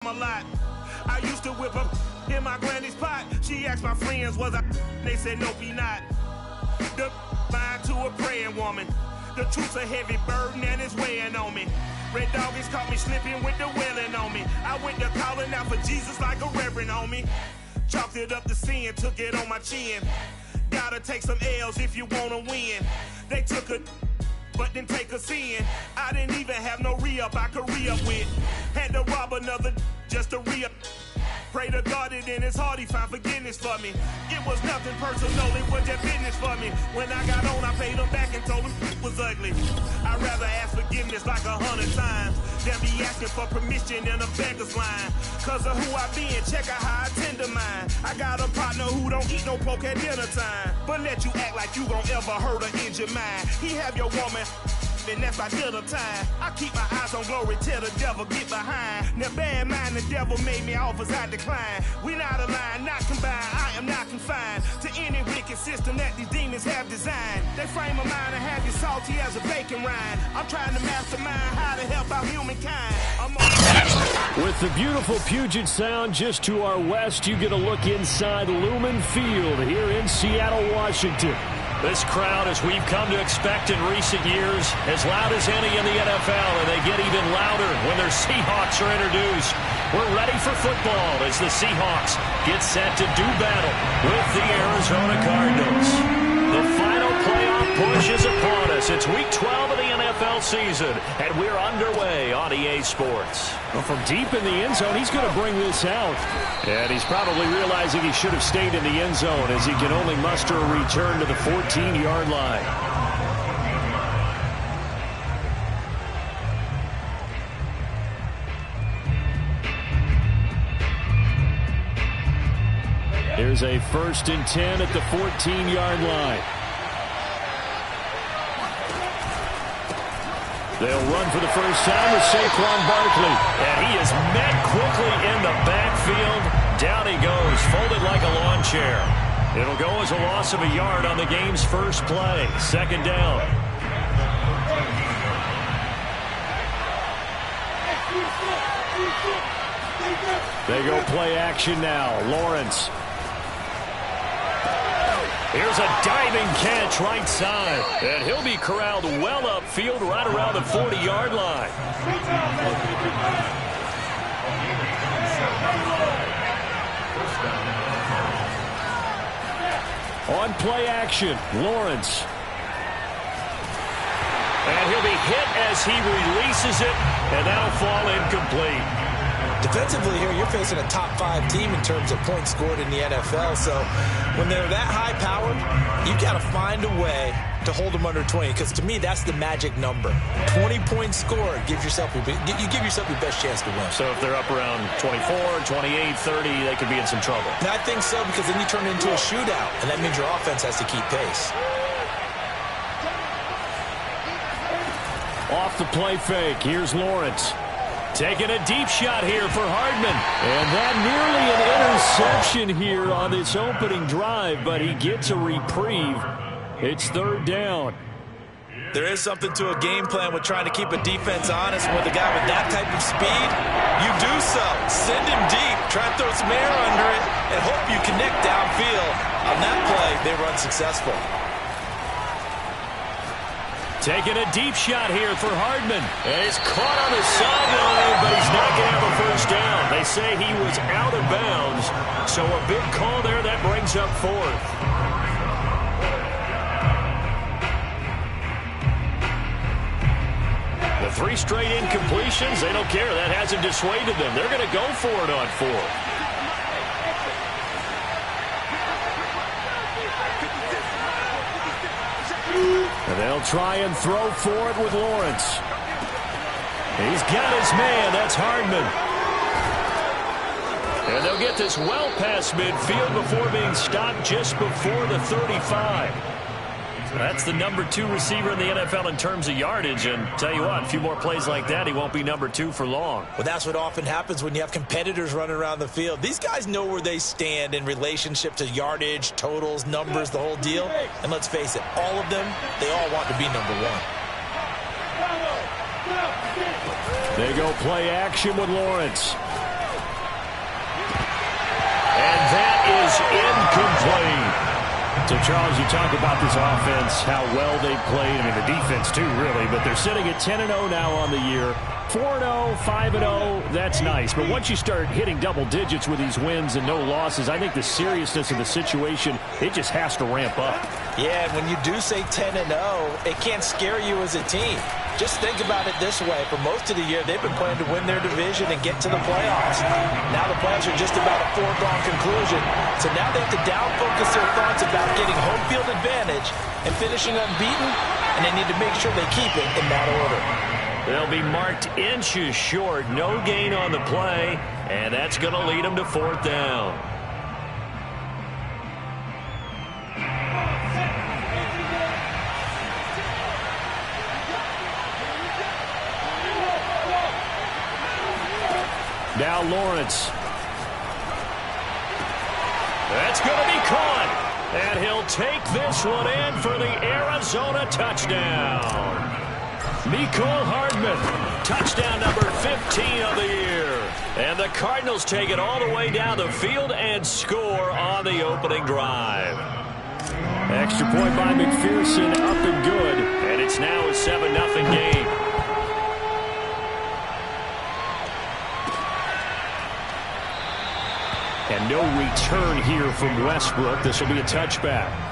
a lot. I used to whip up in my granny's pot. She asked my friends, was I? They said, nope, he not. The line to a praying woman. The truth's a heavy burden and it's weighing on me. Red doggies caught me slipping with the wailing on me. I went to calling out for Jesus like a reverend on me. Chalked it up to sin, took it on my chin. Gotta take some L's if you wanna win. They took a but didn't take us in. I didn't even have no re-up I could re-up with. Had to rob another just to re-up. Pray to God that in his heart he found forgiveness for me. It was nothing personal, it was just business for me. When I got on, I paid him back and told him it was ugly. I'd rather ask forgiveness like 100 times than be asking for permission in a beggar's line. Cause of who I be and check out how I tend to mine. I got a partner who don't eat no pork at dinner time, but let you act like you gon' ever hurt or injure mine. He have your woman, and that's by dinner time. I keep my eyes on glory till the devil get behind. Now bear in mind the devil made me offers I decline. We not aligned, not combined, I am not confined to any wicked system that these demons have designed. They frame a mind and have you salty as a bacon rind. I'm trying to mastermind how to help out humankind. With the beautiful Puget Sound just to our west, you get a look inside Lumen Field here in Seattle, Washington. This crowd, as we've come to expect in recent years, as loud as any in the NFL, and they get even louder when their Seahawks are introduced. We're ready for football as the Seahawks get set to do battle with the Arizona Cardinals. The final playoff push is upon us. It's Week 12 of the NFL season, and we're underway on EA Sports. Well, from deep in the end zone, he's going to bring this out. And he's probably realizing he should have stayed in the end zone as he can only muster a return to the 14-yard line. Here's a 1st and 10 at the 14-yard line. They'll run for the first time with Saquon Barkley. And he is met quickly in the backfield. Down he goes, folded like a lawn chair. It'll go as a loss of a yard on the game's first play. 2nd down. They go play action now. Lawrence. Here's a diving catch right side. And he'll be corralled well upfield right around the 40-yard line. On play action, Lawrence. And he'll be hit as he releases it, and that'll fall incomplete. Defensively here, you're facing a top-5 team in terms of points scored in the NFL. So when they're that high-powered, you've got to find a way to hold them under 20. Because to me, that's the magic number. 20 points scored gives yourself you give yourself your best chance to win. So if they're up around 24, 28, 30, they could be in some trouble. And I think so, because then you turn it into a shootout, and that means your offense has to keep pace. Off the play fake, here's Lawrence. Taking a deep shot here for Hardman. And that nearly an interception here on this opening drive, but he gets a reprieve. It's 3rd down. There is something to a game plan with trying to keep a defense honest. With a guy with that type of speed, you do so. Send him deep. Try to throw some air under it and hope you connect downfield. On that play, they run successful. Taking a deep shot here for Hardman. And he's caught on the sideline, but he's not going to have a first down. They say he was out of bounds. So a big call there that brings up 4th. The 3 straight incompletions, they don't care. That hasn't dissuaded them. They're going to go for it on 4th. And they'll try and throw for it with Lawrence. He's got his man. That's Hardman. And they'll get this well past midfield before being stopped just before the 35. That's the number 2 receiver in the NFL in terms of yardage. And tell you what, a few more plays like that, he won't be number 2 for long. Well, that's what often happens when you have competitors running around the field. These guys know where they stand in relationship to yardage, totals, numbers, the whole deal. And let's face it, all of them, they all want to be number 1. They go play action with Lawrence. incomplete. So, Charles, you talk about this offense, how well they played. I mean, the defense, too, really. But they're sitting at 10-0 now on the year. 4-0, 5-0, that's nice. But once you start hitting double digits with these wins and no losses, I think the seriousness of the situation, it just has to ramp up. Yeah, and when you do say 10-0, it can't scare you as a team. Just think about it this way. For most of the year, they've been playing to win their division and get to the playoffs. Now the playoffs are just about a foregone conclusion. So now they have to down-focus their thoughts about getting home field advantage and finishing unbeaten, and they need to make sure they keep it in that order. They'll be marked inches short. No gain on the play, and that's going to lead them to 4th down. Now Lawrence. That's going to be caught. And he'll take this one in for the Arizona touchdown. Mecole Hardman, touchdown number 15 of the year. And the Cardinals take it all the way down the field and score on the opening drive. Extra point by McPherson, up and good. And it's now a 7-0 game. And no return here from Westbrook. This will be a touchback.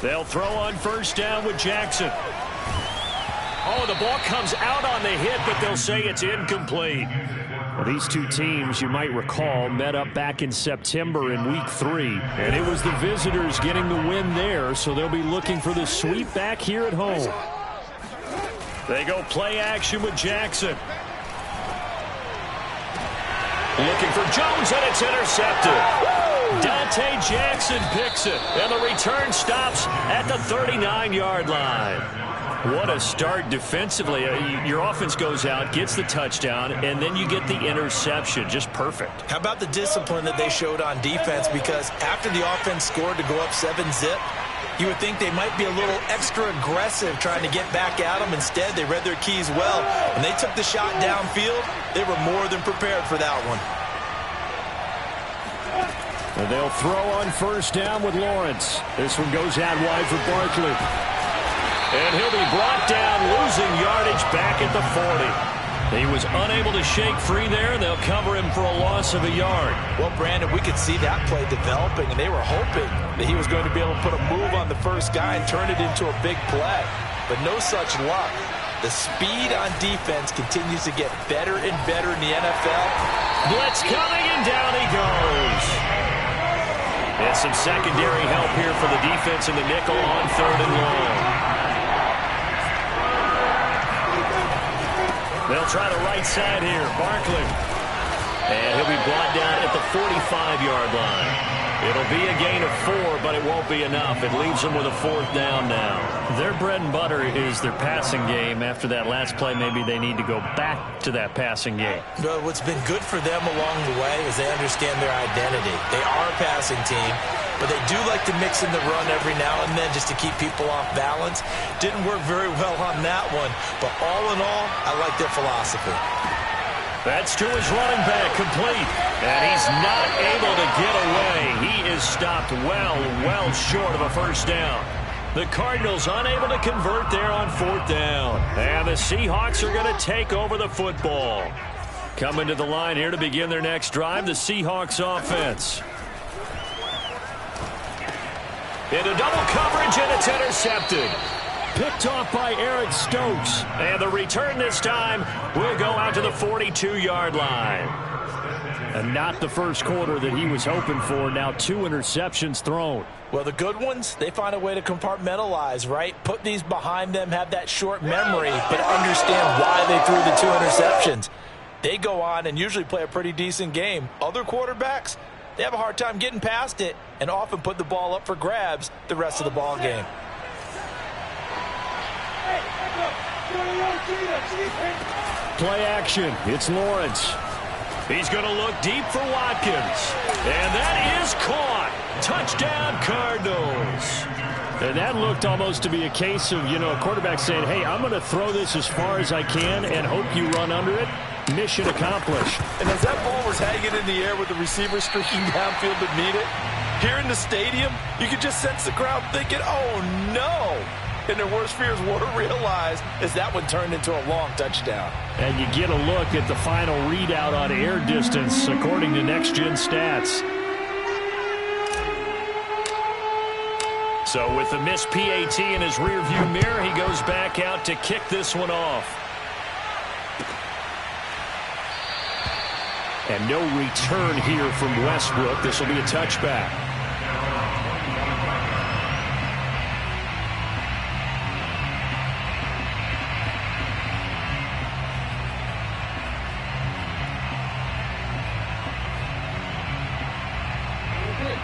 They'll throw on 1st down with Jackson. Oh, the ball comes out on the hit, but they'll say it's incomplete. Well, these two teams, you might recall, met up back in September in Week 3. And it was the visitors getting the win there, so they'll be looking for the sweep back here at home. They go play action with Jackson. Looking for Jones, and it's intercepted. Dante Jackson picks it, and the return stops at the 39-yard line. What a start defensively. Your offense goes out, gets the touchdown, and then you get the interception. Just perfect. How about the discipline that they showed on defense? Because after the offense scored to go up 7-zip, you would think they might be a little extra aggressive trying to get back at them. Instead, they read their keys well. When they took the shot downfield, they were more than prepared for that one. And they'll throw on 1st down with Lawrence. This one goes out wide for Barkley. And he'll be brought down, losing yardage back at the 40. He was unable to shake free there, and they'll cover him for a loss of a yard. Well, Brandon, we could see that play developing, and they were hoping that he was going to be able to put a move on the first guy and turn it into a big play. But no such luck. The speed on defense continues to get better and better in the NFL. Blitz coming, and down he goes. And some secondary help here for the defense in the nickel on 3rd and long. They'll try the right side here. Barkley. And he'll be brought down at the 45-yard line. It'll be a gain of 4, but it won't be enough. It leaves them with a 4th down now. Their bread and butter is their passing game. After that last play, maybe they need to go back to that passing game. Well, what's been good for them along the way is they understand their identity. They are a passing team, but they do like to mix in the run every now and then just to keep people off balance. Didn't work very well on that one, but all in all, I like their philosophy. That's to his running back, complete. And he's not able to get away. He is stopped well short of a 1st down. The Cardinals unable to convert there on 4th down. And the Seahawks are going to take over the football. Coming to the line here to begin their next drive, the Seahawks offense. Into double coverage, and it's intercepted. Picked off by Eric Stokes. And the return this time will go out to the 42-yard line. And not the first quarter that he was hoping for. Now 2 interceptions thrown. Well, the good ones, they find a way to compartmentalize, right? Put these behind them, have that short memory, but understand why they threw the 2 interceptions. They go on and usually play a pretty decent game. Other quarterbacks, they have a hard time getting past it and often put the ball up for grabs the rest of the ball game. Play action. It's Lawrence. He's going to look deep for Watkins. And that is caught. Touchdown, Cardinals. And that looked almost to be a case of, a quarterback saying, hey, I'm going to throw this as far as I can and hope you run under it. Mission accomplished. And as that ball was hanging in the air with the receiver streaking downfield to meet it, here in the stadium, you could just sense the crowd thinking, oh, no. And their worst fears were realized as that one turned into a long touchdown. And you get a look at the final readout on air distance, according to Next Gen Stats. So with the missed PAT in his rearview mirror, he goes back out to kick this one off. And no return here from Westbrook. This will be a touchback.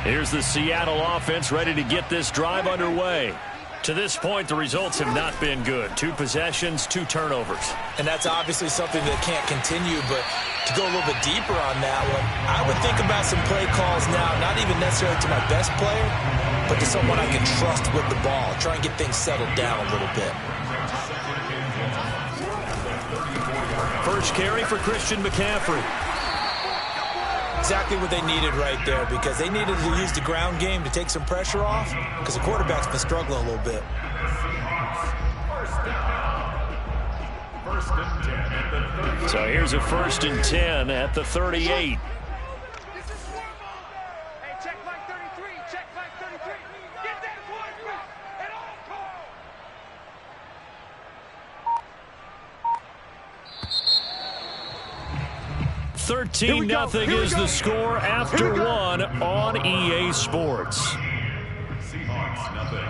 Here's the Seattle offense ready to get this drive underway. To this point, the results have not been good. 2 possessions, 2 turnovers. And that's obviously something that can't continue, but to go a little bit deeper on that one, I would think about some play calls now, not even necessarily to my best player, but to someone I can trust with the ball. Try and get things settled down a little bit. First carry for Christian McCaffrey. Exactly what they needed right there, because they needed to use the ground game to take some pressure off, because the quarterback's been struggling a little bit. So here's a 1st and 10 at the 38. Nothing is the score after 1 on EA Sports. Seahawks, nothing.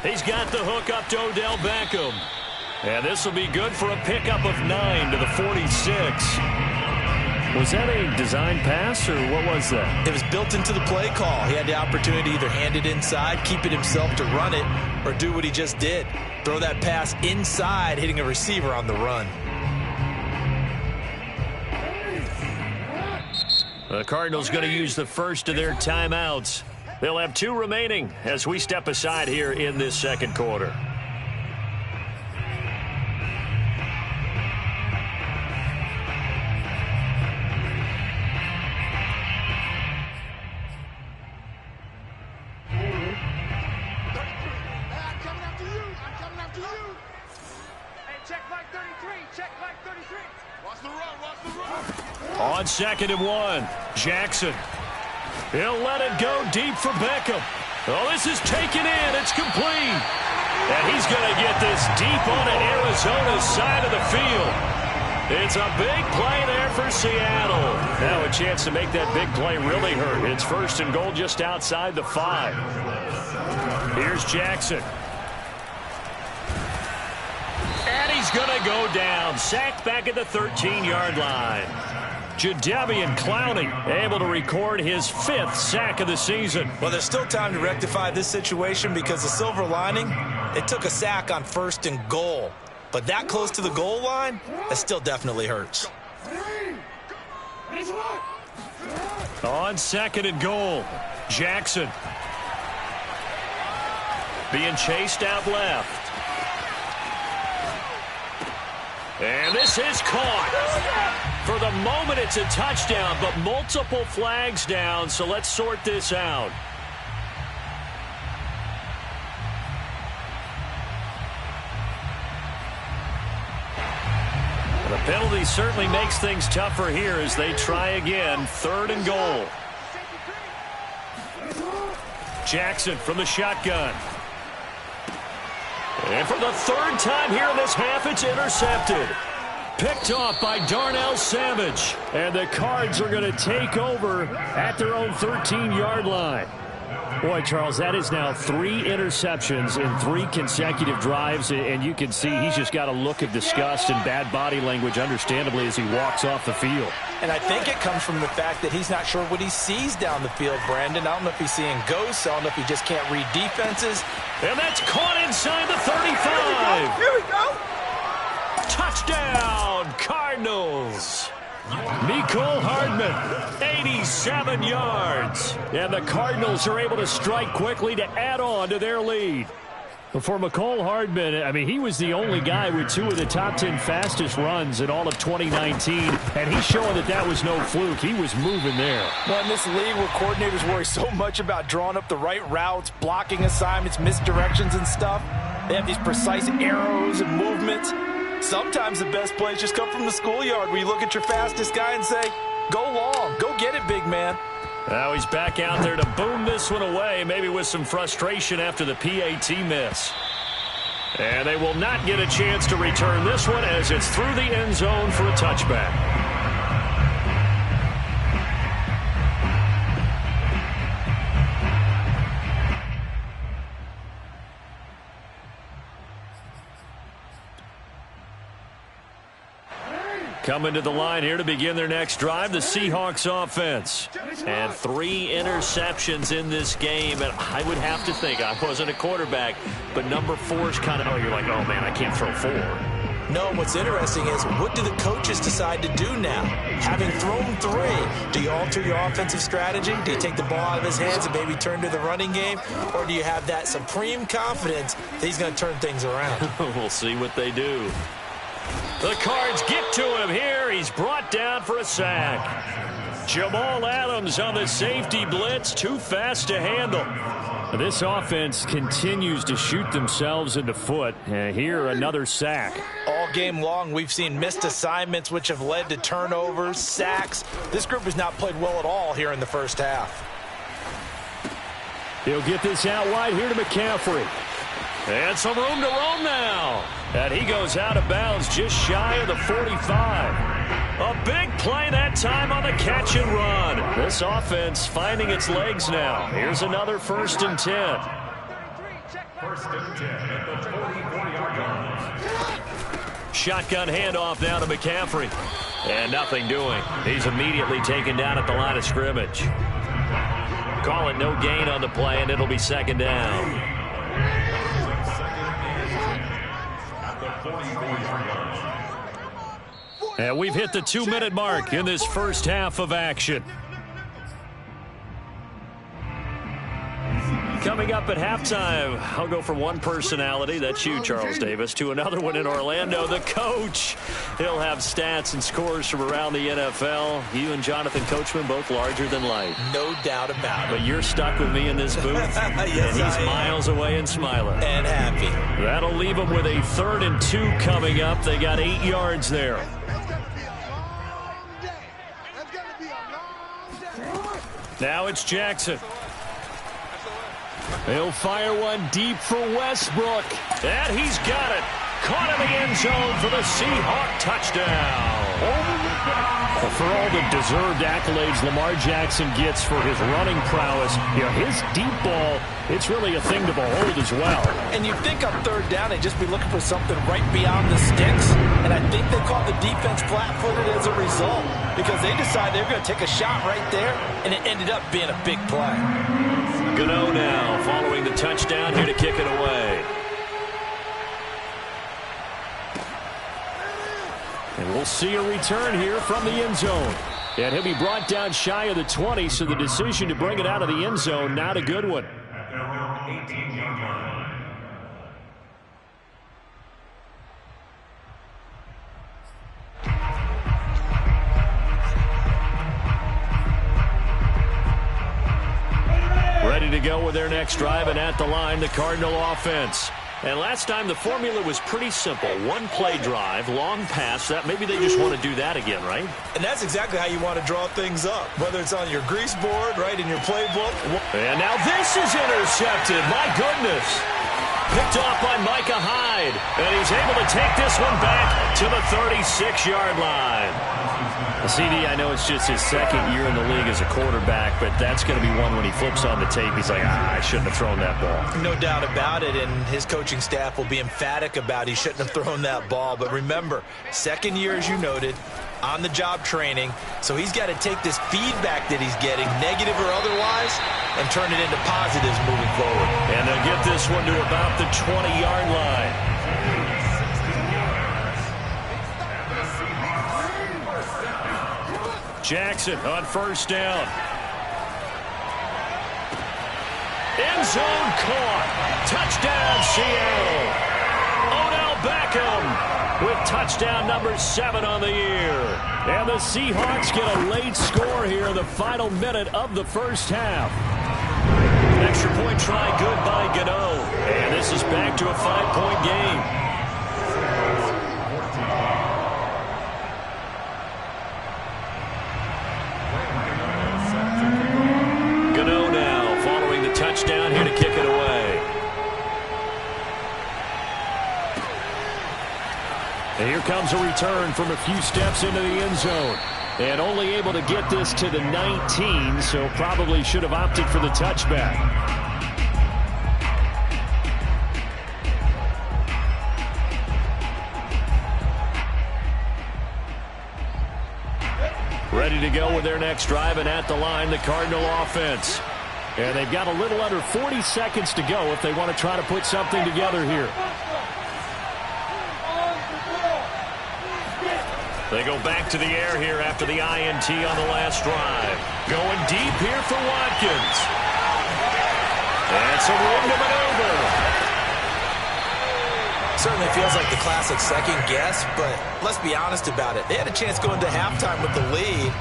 He's got the hook up to Odell Beckham. And this will be good for a pickup of 9 to the 46. Was that a design pass, or what was that? It was built into the play call. He had the opportunity to either hand it inside, keep it himself to run it, or do what he just did. Throw that pass inside, hitting a receiver on the run. The Cardinals going to use the first of their timeouts. They'll have 2 remaining as we step aside here in this second quarter. On 2nd and 1, Jackson. He'll let it go deep for Beckham. Oh, this is taken in. It's complete. And he's going to get this deep onto Arizona's side of the field. It's a big play there for Seattle. Now a chance to make that big play really hurt. It's 1st and goal just outside the 5. Here's Jackson. And he's going to go down. Sacked back at the 13-yard line. Jadeveon Clowney able to record his 5th sack of the season. Well, there's still time to rectify this situation, because the silver lining, it took a sack on 1st and goal. But that close to the goal line, that still definitely hurts. On 2nd and goal, Jackson. Being chased out left. And this is caught. For the moment, it's a touchdown, but multiple flags down, so let's sort this out. The penalty certainly makes things tougher here as they try again. 3rd and goal. Jackson from the shotgun. And for the 3rd time here in this half, it's intercepted. Picked off by Darnell Savage. And the Cards are going to take over at their own 13-yard line. Boy, Charles, that is now 3 interceptions in 3 consecutive drives, and you can see he's just got a look of disgust and bad body language, understandably, as he walks off the field. And I think it comes from the fact that he's not sure what he sees down the field, Brandon. I don't know if he's seeing ghosts. I don't know if he just can't read defenses. And that's caught inside the 35. Here we go. Touchdown, Cardinals. Mecole Hardman, 87 yards. And the Cardinals are able to strike quickly to add on to their lead. For Mecole Hardman, I mean, he was the only guy with 2 of the top 10 fastest runs in all of 2019, and he's showing that that was no fluke. He was moving there. Well, in this league where coordinators worry so much about drawing up the right routes, blocking assignments, misdirections and stuff, they have these precise arrows and movements. Sometimes the best plays just come from the schoolyard where you look at your fastest guy and say, go long, go get it, big man. Now he's back out there to boom this one away, maybe with some frustration after the PAT miss. And they will not get a chance to return this one as it's through the end zone for a touchback. Coming to the line here to begin their next drive, the Seahawks offense. And 3 interceptions in this game, and I would have to think, I wasn't a quarterback, but number 4 is kind of, oh, you're like, oh, man, I can't throw 4. No, what's interesting is, what do the coaches decide to do now? Having thrown 3, do you alter your offensive strategy? Do you take the ball out of his hands and maybe turn to the running game? Or do you have that supreme confidence that he's going to turn things around? We'll see what they do. The Cards get to him here. He's brought down for a sack. Jamal Adams on the safety blitz. Too fast to handle. This offense continues to shoot themselves in the foot. Here, another sack. All game long, we've seen missed assignments, which have led to turnovers, sacks. This group has not played well at all here in the first half. He'll get this out wide here to McCaffrey. And some room to roam now. And he goes out of bounds just shy of the 45. A big play that time on the catch and run. This offense finding its legs now. Here's another 1st and 10. 1st and 10 at the 40-yard line. Shotgun handoff now to McCaffrey. And nothing doing. He's immediately taken down at the line of scrimmage. Call it no gain on the play, and it'll be 2nd down. And we've hit the 2-minute mark in this first half of action. Coming up at halftime, I'll go from one personality, that's you, Charles Davis, to another one in Orlando, the coach. He'll have stats and scores from around the NFL. You and Jonathan Coachman, both larger than life. No doubt about it. But you're stuck with me in this booth, yes, and he's miles away and smiling. And happy. That'll leave them with a 3rd and 2 coming up. They got 8 yards there. Now it's Jackson. He'll fire one deep for Westbrook. And he's got it. Caught in the end zone for the Seahawk touchdown. For all the deserved accolades Lamar Jackson gets for his running prowess, you know, his deep ball, it's really a thing to behold as well. And you'd think on 3rd down they'd just be looking for something right beyond the sticks. And I think they caught the defense flat-footed as a result because they decided they were going to take a shot right there, and it ended up being a big play. Gano now following the touchdown here to kick it away. And we'll see a return here from the end zone. And he'll be brought down shy of the 20, so the decision to bring it out of the end zone, not a good one. At their own 18-yard line. Ready to go with their next drive, and at the line, the Cardinal offense. And last time, the formula was pretty simple. One play drive, long pass. That maybe they just want to do that again, right? And that's exactly how you want to draw things up, whether it's on your grease board, right, in your playbook. And now this is intercepted. My goodness. Picked off by Micah Hyde. And he's able to take this one back to the 36-yard line. CD, I know it's just his second year in the league as a quarterback, but that's going to be one when he flips on the tape. He's like, I shouldn't have thrown that ball. No doubt about it, and his coaching staff will be emphatic about he shouldn't have thrown that ball. But remember, second year, as you noted, on-the-job training, so he's got to take this feedback that he's getting, negative or otherwise, and turn it into positives moving forward. And they'll get this one to about the 20-yard line. Jackson on first down. End zone caught. Touchdown, Seattle. Odell Beckham with touchdown number 7 on the year. And the Seahawks get a late score here in the final minute of the first half. Extra point try good by Gano. And this is back to a 5-point game. Touchdown here to kick it away. And here comes a return from a few steps into the end zone. And only able to get this to the 19, so probably should have opted for the touchback. Ready to go with their next drive, and at the line, the Cardinal offense. And they've got a little under 40 seconds to go if they want to try to put something together here. They go back to the air here after the INT on the last drive. Going deep here for Watkins. That's a room to maneuver. Certainly feels like the classic second guess, but let's be honest about it. They had a chance going to halftime with the lead.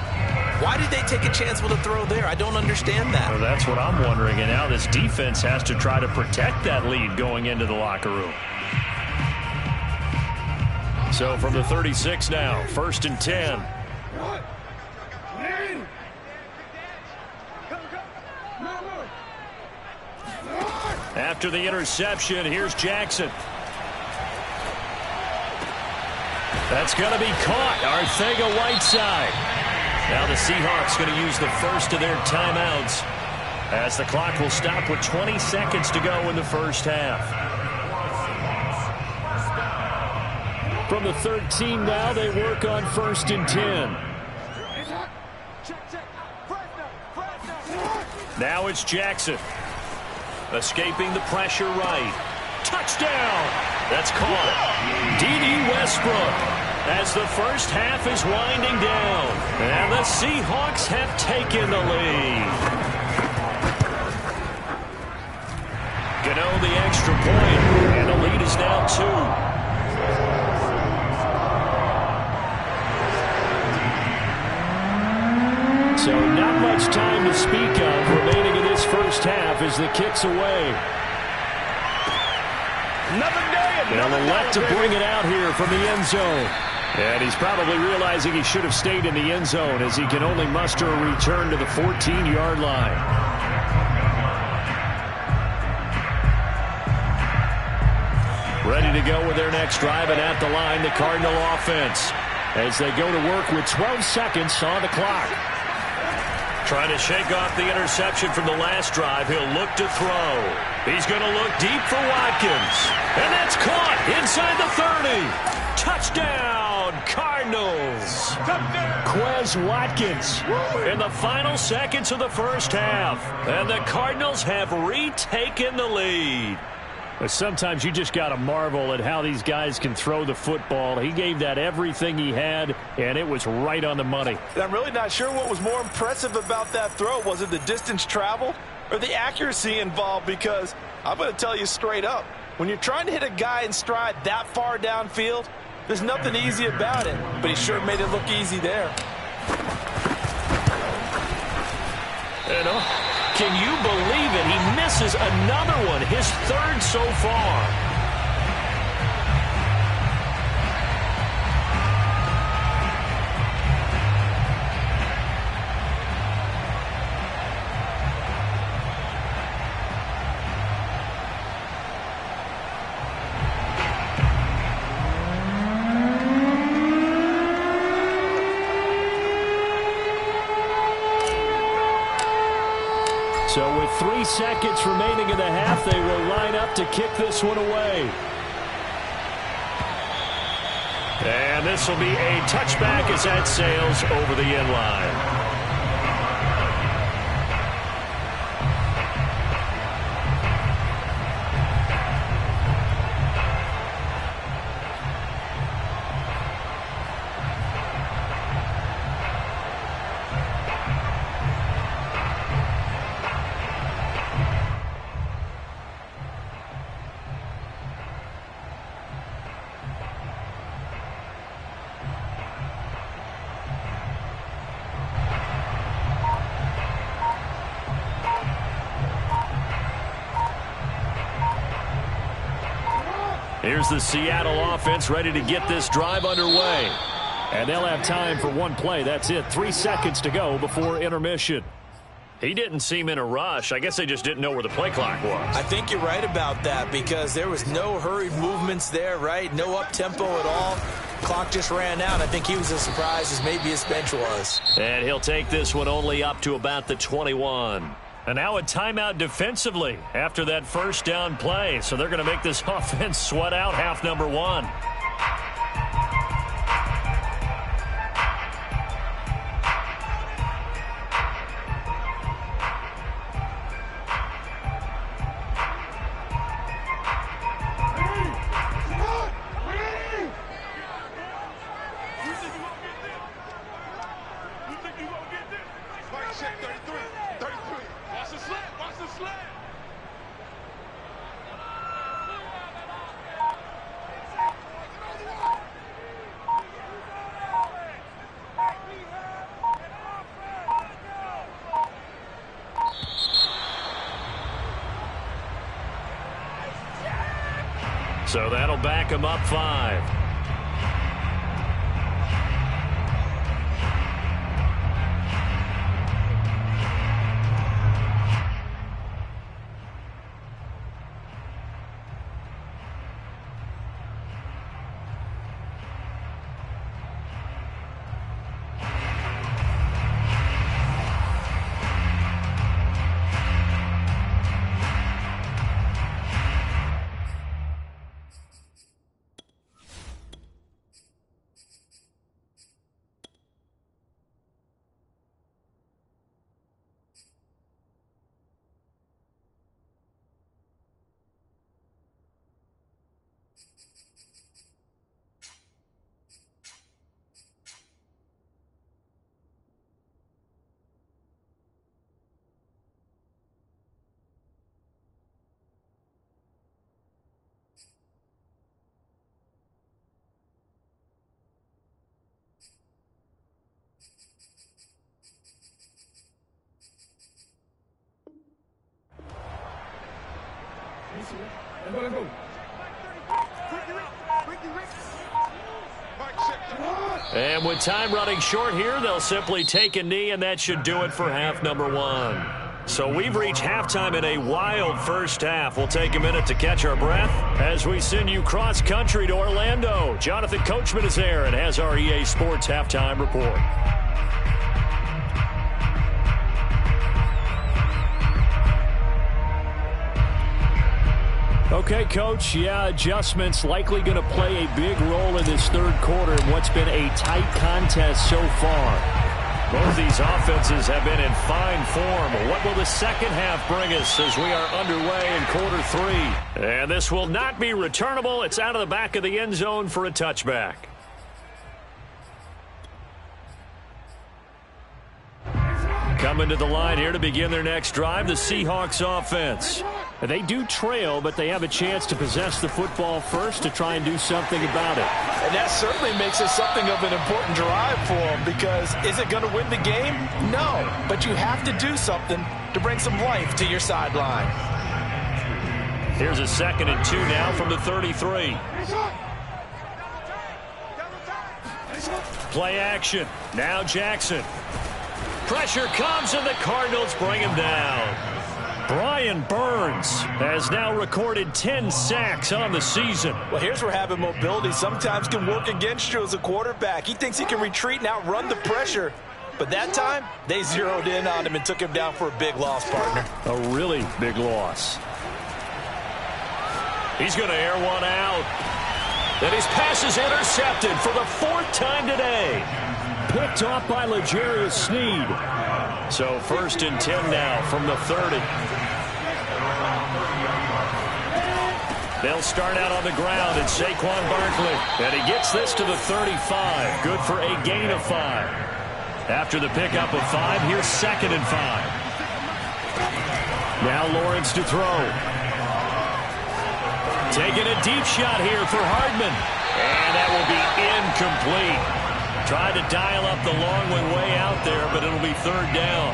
Why did they take a chance with a throw there? I don't understand that. Well, that's what I'm wondering. And now this defense has to try to protect that lead going into the locker room. So from the 36 now, 1st and 10. After the interception, here's Jackson. That's going to be caught. Arcega-Whiteside. Now the Seahawks going to use the first of their timeouts as the clock will stop with 20 seconds to go in the first half. From the 13 now, they work on 1st and 10. Now it's Jackson. Escaping the pressure right. Touchdown! That's caught. D.D. Westbrook. As the first half is winding down. And the Seahawks have taken the lead. Gano the extra point. And the lead is now 2. So not much time to speak of remaining in this first half as the kick's away. Another day, They'll elect to bring it out here from the end zone. And he's probably realizing he should have stayed in the end zone as he can only muster a return to the 14-yard line. Ready to go with their next drive, and at the line, the Cardinal offense as they go to work with 12 seconds on the clock. Trying to shake off the interception from the last drive. He'll look to throw. He's going to look deep for Watkins. And that's caught inside the 30. Touchdown, Cardinals. Quez Watkins in the final seconds of the first half. And the Cardinals have retaken the lead. But sometimes you just got to marvel at how these guys can throw the football. He gave that everything he had, and it was right on the money. I'm really not sure what was more impressive about that throw. Was it the distance traveled or the accuracy involved? Because I'm going to tell you straight up, when you're trying to hit a guy in stride that far downfield, there's nothing easy about it. But he sure made it look easy there. Can you believe it? He misses another one, his 3rd so far. So with 3 seconds remaining in the half, they will line up to kick this one away. And this will be a touchback as that sails over the end line. Here's the Seattle offense ready to get this drive underway. And they'll have time for one play. That's it. 3 seconds to go before intermission. He didn't seem in a rush. I guess they just didn't know where the play clock was. I think you're right about that because there was no hurried movements there, right? No up-tempo at all. Clock just ran out. I think he was as surprised as maybe his bench was. And he'll take this one only up to about the 21. And now a timeout defensively after that first down play. So they're going to make this offense sweat out half number one. So that'll back him up 5. And with time running short here, they'll simply take a knee, and that should do it for half number one. So we've reached halftime in a wild first half. We'll take a minute to catch our breath as we send you cross-country to Orlando. Jonathan Coachman is there and has our EA Sports halftime report. Okay, Coach, adjustments likely going to play a big role in this third quarter in what's been a tight contest so far. Both these offenses have been in fine form. What will the second half bring us as we are underway in quarter 3? And this will not be returnable. It's out of the back of the end zone for a touchback. Coming to the line here to begin their next drive, the Seahawks offense. They do trail, but they have a chance to possess the football first to try and do something about it. And that certainly makes it something of an important drive for them because is it going to win the game? No, but you have to do something to bring some life to your sideline. Here's a 2nd and 2 now from the 33. Play action. Now Jackson. Pressure comes, and the Cardinals bring him down. Brian Burns has now recorded 10 sacks on the season. Well, here's where having mobility sometimes can work against you as a quarterback. He thinks he can retreat and outrun the pressure. But that time, they zeroed in on him and took him down for a big loss, partner. A really big loss. He's going to air one out. And his pass is intercepted for the 4th time today. Picked off by L'Jarius Sneed. So 1st and 10 now from the 30. They'll start out on the ground at Saquon Barkley. And he gets this to the 35. Good for a gain of 5. After the pickup of 5, here's 2nd and 5. Now Lawrence to throw. Taking a deep shot here for Hardman. And that will be incomplete. Tried to dial up the long one way out there, but it'll be 3rd down.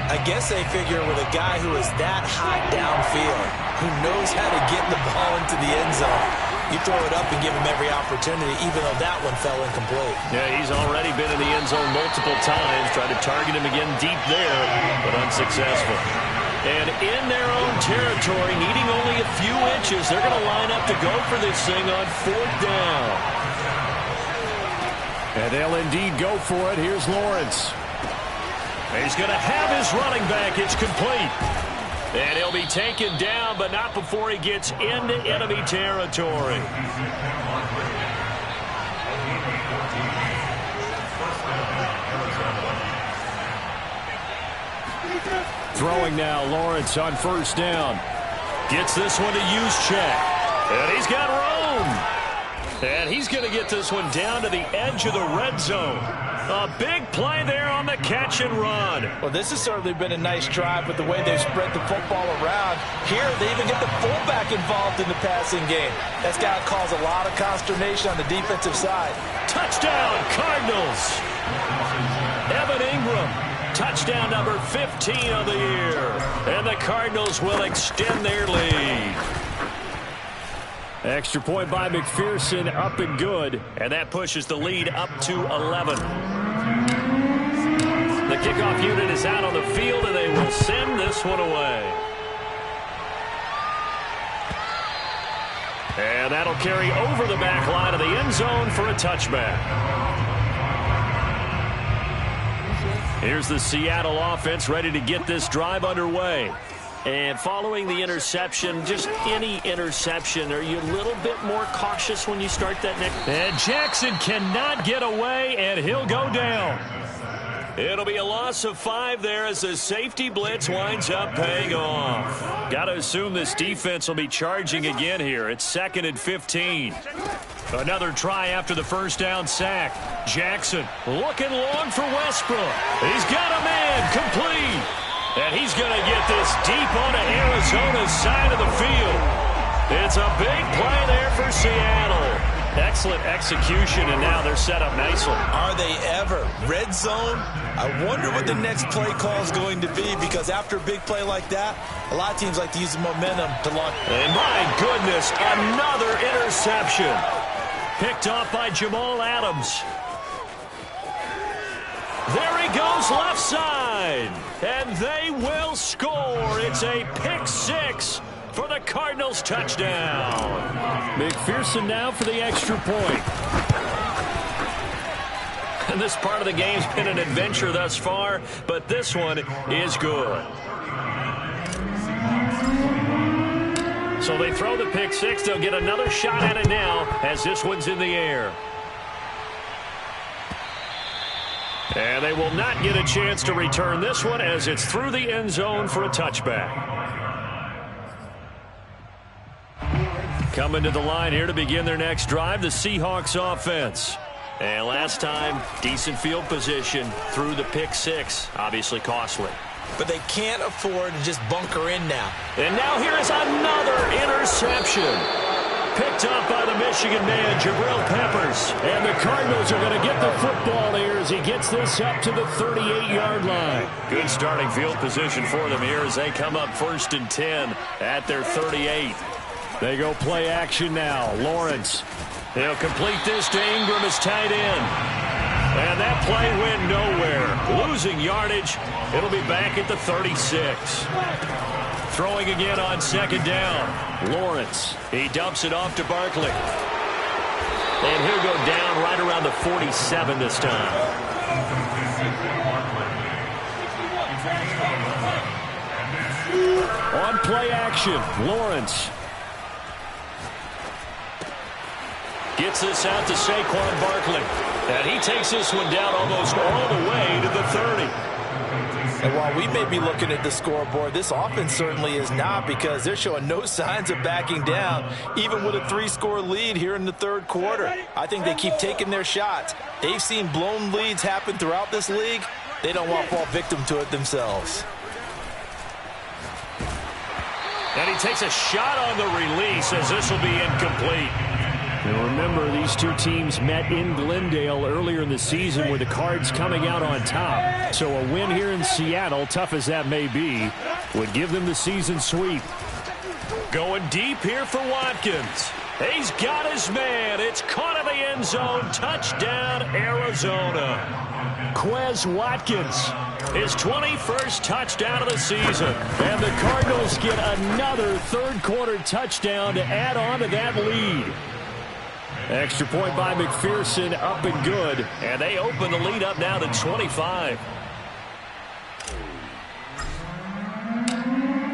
I guess they figure with a guy who is that hot downfield, who knows how to get the ball into the end zone, you throw it up and give him every opportunity, even though that one fell incomplete. Yeah, he's already been in the end zone multiple times. Tried to target him again deep there, but unsuccessful. And in their own territory, needing only a few inches, they're going to line up to go for this thing on 4th down. And they'll indeed go for it. Here's Lawrence. He's going to have his running back. It's complete. And he'll be taken down, but not before he gets into enemy territory. Throwing now, Lawrence on 1st down. Gets this one to Juszczyk. And he's got room. And he's going to get this one down to the edge of the red zone. A big play there on the catch and run. Well, this has certainly been a nice drive with the way they've spread the football around. Here, they even get the fullback involved in the passing game. That's got to cause a lot of consternation on the defensive side. Touchdown, Cardinals. Evan Ingram, touchdown number 15 of the year. And the Cardinals will extend their lead. Extra point by McPherson, up and good. And that pushes the lead up to 11. The kickoff unit is out on the field, and they will send this one away. And that'll carry over the back line of the end zone for a touchback. Here's the Seattle offense ready to get this drive underway. And following the interception, just any interception, are you a little bit more cautious when you start that next? And Jackson cannot get away, and he'll go down. It'll be a loss of 5 there as the safety blitz winds up paying off. Got to assume this defense will be charging again here. It's 2nd and 15. Another try after the 1st down sack. Jackson looking long for Westbrook. He's got a man complete. And he's going to get this deep onto Arizona's side of the field. It's a big play there for Seattle. Excellent execution, and now they're set up nicely. Are they ever? Red zone? I wonder what the next play call is going to be, because after a big play like that, a lot of teams like to use the momentum to launch. And my goodness, another interception. Picked off by Jamal Adams. There he goes left side. And they will score. It's a pick 6 for the Cardinals touchdown. McPherson now for the extra point. And this part of the game's been an adventure thus far, but this one is good. So they throw the pick 6. They'll get another shot at it now as this one's in the air. And they will not get a chance to return this one as it's through the end zone for a touchback. Coming to the line here to begin their next drive, the Seahawks offense. And last time, decent field position through the pick 6. Obviously costly. But they can't afford to just bunker in now. And now here is another interception. Picked up by the Michigan man, Jabril Peppers. And the Cardinals are going to get the football here as he gets this up to the 38-yard line. Good starting field position for them here as they come up 1st and 10 at their 38. They go play action now. Lawrence. They'll complete this to Ingram as tight end. And that play went nowhere. Losing yardage. It'll be back at the 36. Throwing again on 2nd down. Lawrence. He dumps it off to Barkley. And he'll go down right around the 47 this time. On play action, Lawrence. Gets this out to Saquon Barkley. And he takes this one down almost all the way to the 30. And while we may be looking at the scoreboard, this offense certainly is not, because they're showing no signs of backing down, even with a 3-score lead here in the third quarter. I think they keep taking their shots. They've seen blown leads happen throughout this league. They don't want to fall victim to it themselves. And he takes a shot on the release as this will be incomplete. And remember, these two teams met in Glendale earlier in the season with the Cards coming out on top. So a win here in Seattle, tough as that may be, would give them the season sweep. Going deep here for Watkins. He's got his man. It's caught in the end zone. Touchdown, Arizona. Quez Watkins, his 21st touchdown of the season. And the Cardinals get another third-quarter touchdown to add on to that lead. Extra point by McPherson, up and good. And they open the lead up now to 25.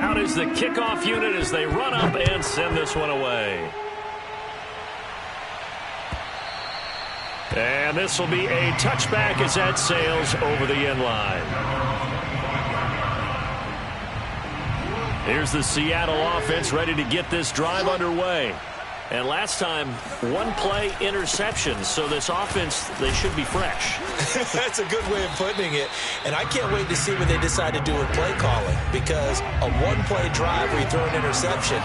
Out is the kickoff unit as they run up and send this one away. And this will be a touchback as that sails over the end line. Here's the Seattle offense ready to get this drive underway. And last time, one play interception. So this offense, they should be fresh. That's a good way of putting it. And I can't wait to see what they decide to do with play calling, because a one-play drive where you throw an interception,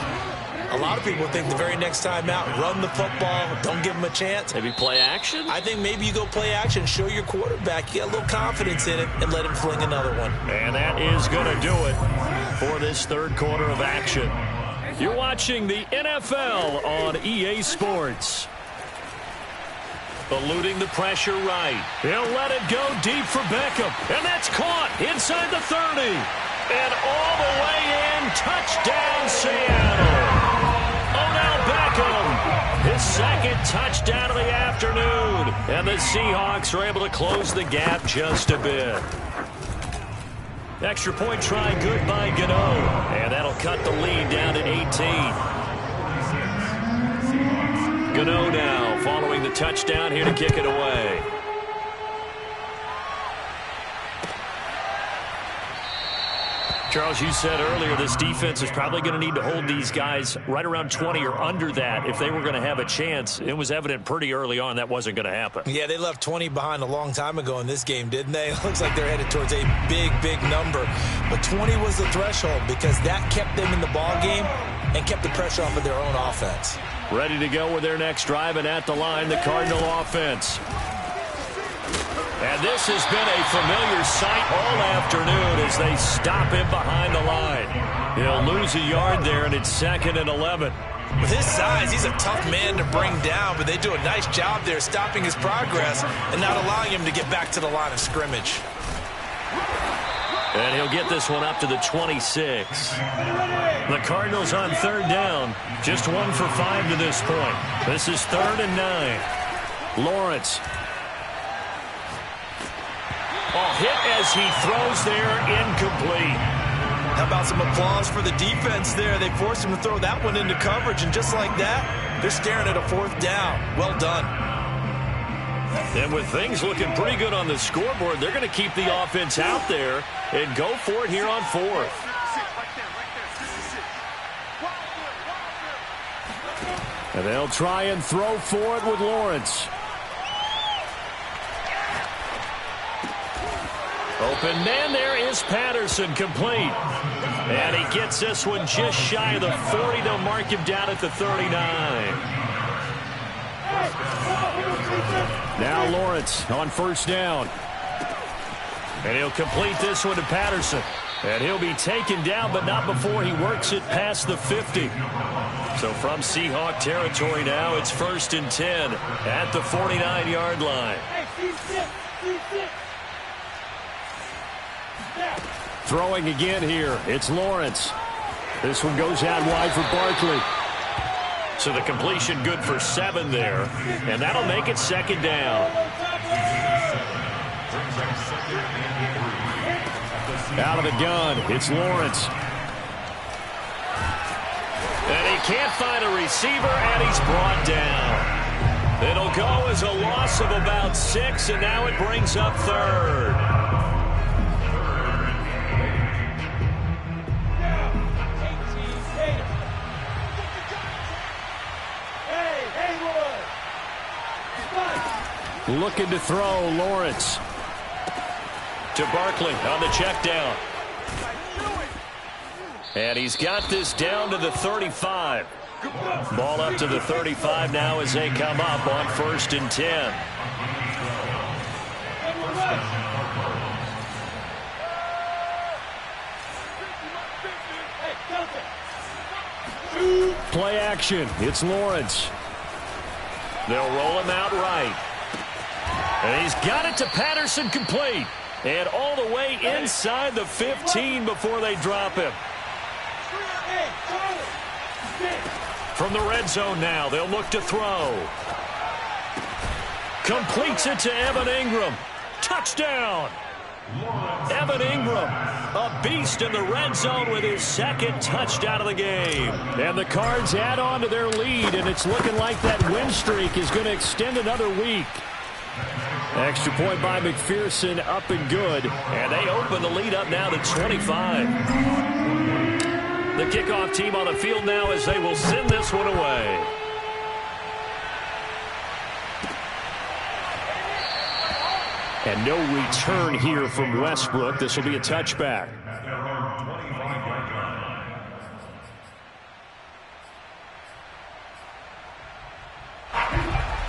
a lot of people think the very next time out, run the football, don't give them a chance. Maybe play action? I think maybe you go play action, show your quarterback, you get a little confidence in it, and let him fling another one. And that is going to do it for this third quarter of action. You're watching the NFL on EA Sports. Eluding the pressure right. He'll let it go deep for Beckham. And that's caught inside the 30. And all the way in. Touchdown, Seattle. Odell Beckham. His second touchdown of the afternoon. And the Seahawks are able to close the gap just a bit. Extra point try good by Gano. And that'll cut the lead down to 18. Gano now following the touchdown here to kick it away. Charles, you said earlier this defense is probably going to need to hold these guys right around 20 or under that if they were going to have a chance. It was evident pretty early on that wasn't going to happen. Yeah, they left 20 behind a long time ago in this game, didn't they? It looks like they're headed towards a big, big number. But 20 was the threshold because that kept them in the ball game and kept the pressure off of their own offense. Ready to go with their next drive, and at the line, the Cardinal offense. And this has been a familiar sight all afternoon as they stop him behind the line. He'll lose a yard there, and it's 2nd and 11. With his size, he's a tough man to bring down, but they do a nice job there stopping his progress and not allowing him to get back to the line of scrimmage. And he'll get this one up to the 26. The Cardinals on third down. Just 1 for 5 to this point. This is 3rd and 9. Lawrence. Hit as he throws there, incomplete. How about some applause for the defense there? They forced him to throw that one into coverage, and just like that, they're staring at a 4th down. Well done. And with things looking pretty good on the scoreboard, they're going to keep the offense out there and go for it here on 4th. And they'll try and throw for it with Lawrence. Open man there is Patterson, complete. And he gets this one just shy of the 40. They'll mark him down at the 39. Now Lawrence on first down. And he'll complete this one to Patterson. And he'll be taken down, but not before he works it past the 50. So from Seahawk territory now, it's 1st and 10 at the 49-yard line. Throwing again here. It's Lawrence. This one goes out wide for Barkley. So the completion good for 7 there. And that'll make it 2nd down. Out of the gun, it's Lawrence. And he can't find a receiver, and he's brought down. It'll go as a loss of about 6, and now it brings up third. Looking to throw, Lawrence. To Barkley on the check down. And he's got this down to the 35. Ball up to the 35 now as they come up on 1st and 10. Play action. It's Lawrence. They'll roll him out right. And he's got it to Patterson, complete. And all the way inside the 15 before they drop him. From the red zone now, they'll look to throw. Completes it to Evan Ingram. Touchdown! Evan Ingram, a beast in the red zone with his 2nd touchdown of the game. And the Cards add on to their lead, and it's looking like that win streak is going to extend another week. Extra point by McPherson, up and good. And they open the lead up now to 25. The kickoff team on the field now as they will send this one away. And no return here from Westbrook. This will be a touchback.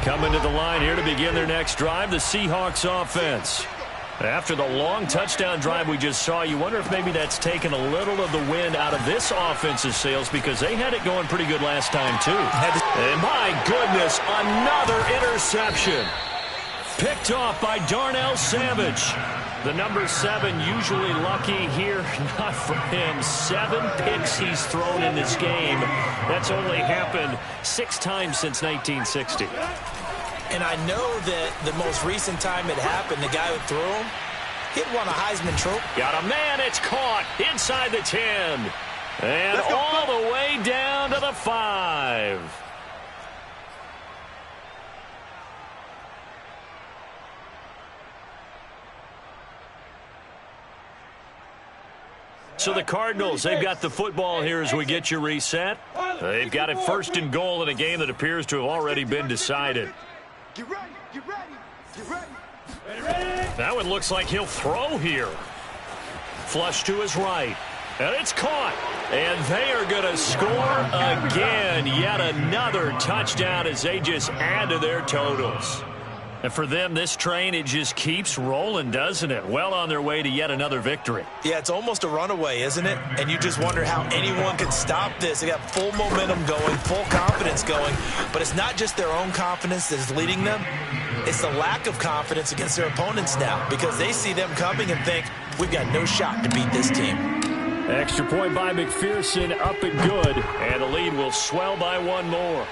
Coming to the line here to begin their next drive, the Seahawks offense. After the long touchdown drive we just saw, you wonder if maybe that's taken a little of the wind out of this offense's sails, because they had it going pretty good last time too. And my goodness, another interception. Picked off by Darnell Savage. The number 7 usually lucky here. Not for him. 7 picks he's thrown in this game. That's only happened 6 times since 1960. And I know that the most recent time it happened, the guy who threw him, he'd won a Heisman Trophy. Got a man, it's caught inside the 10. And all the way down to the 5. So the Cardinals, they've got the football here as we get you reset. They've got it 1st and goal in a game that appears to have already been decided. Get ready, get ready, get ready. That one looks like he'll throw here. Flush to his right. And it's caught. And they are going to score again. Yet another touchdown as they just add to their totals. And for them, this train, it just keeps rolling, doesn't it? Well on their way to yet another victory. Yeah, it's almost a runaway, isn't it? And you just wonder how anyone can stop this. They got full momentum going, full confidence going. But it's not just their own confidence that is leading them. It's the lack of confidence against their opponents now, because they see them coming and think, we've got no shot to beat this team. Extra point by McPherson, up and good. And the lead will swell by 1 more.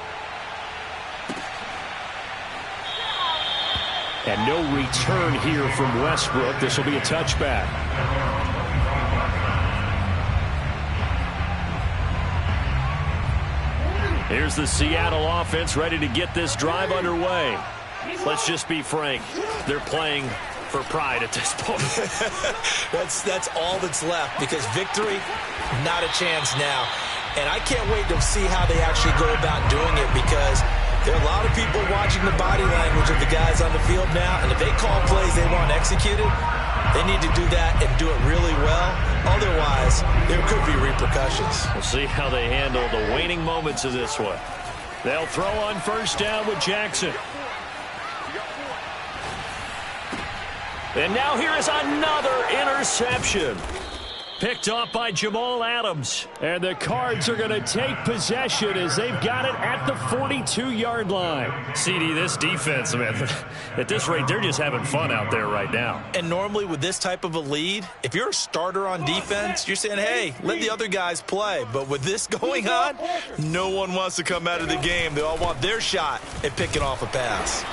And no return here from Westbrook. This will be a touchback. Here's the Seattle offense ready to get this drive underway. Let's just be frank. They're playing for pride at this point. That's all that's left, because victory, not a chance now. And I can't wait to see how they actually go about doing it, because there are a lot of people watching the body language of the guys on the field now, and if they call plays they want executed, they need to do that and do it really well. Otherwise, there could be repercussions. We'll see how they handle the waning moments of this one. They'll throw on 1st down with Jackson. And now here is another interception. Picked off by Jamal Adams. And the Cards are going to take possession as they've got it at the 42-yard line. CD, this defense, man, at this rate, they're just having fun out there right now. And normally with this type of a lead, if you're a starter on defense, you're saying, hey, let the other guys play. But with this going on, no one wants to come out of the game. They all want their shot at picking off a pass.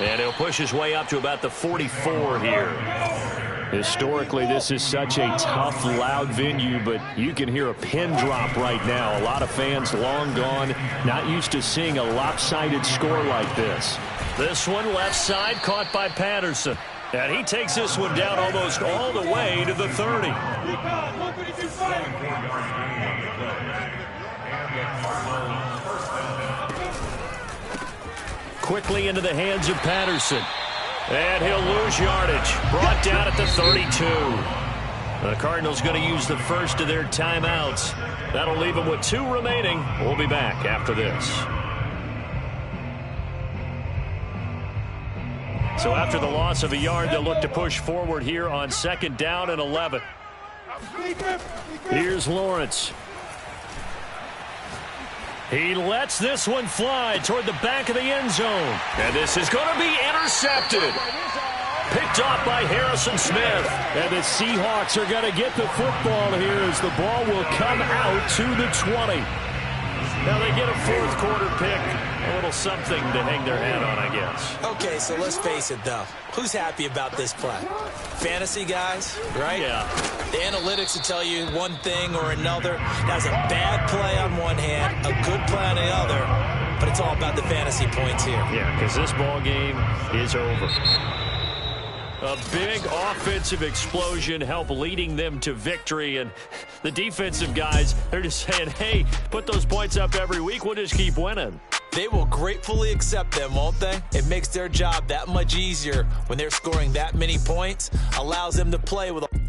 And he'll push his way up to about the 44 here. Historically, this is such a tough, loud venue, but you can hear a pin drop right now. A lot of fans long gone, not used to seeing a lopsided score like this. This one left side caught by Patterson. And he takes this one down almost all the way to the 30. Quickly into the hands of Patterson. And he'll lose yardage. Brought down at the 32. The Cardinals going to use the first of their timeouts. That'll leave them with 2 remaining. We'll be back after this. So after the loss of a yard, they'll look to push forward here on 2nd down and 11. Here's Lawrence. He lets this one fly toward the back of the end zone. And this is going to be intercepted. Picked off by Harrison Smith. And the Seahawks are going to get the football here as the ball will come out to the 20. Now they get a 4th quarter pick. A little something to hang their hat on, I guess. Okay, so let's face it, though. Who's happy about this play? Fantasy guys, right? Yeah. The analytics will tell you one thing or another. That's a bad play on one hand, a good play on the other, but it's all about the fantasy points here. Yeah, because this ball game is over. A big offensive explosion helped leading them to victory, and the defensive guys, they're just saying, hey, put those points up every week, we'll just keep winning. They will gratefully accept them, won't they? It makes their job that much easier when they're scoring that many points, allows them to play with a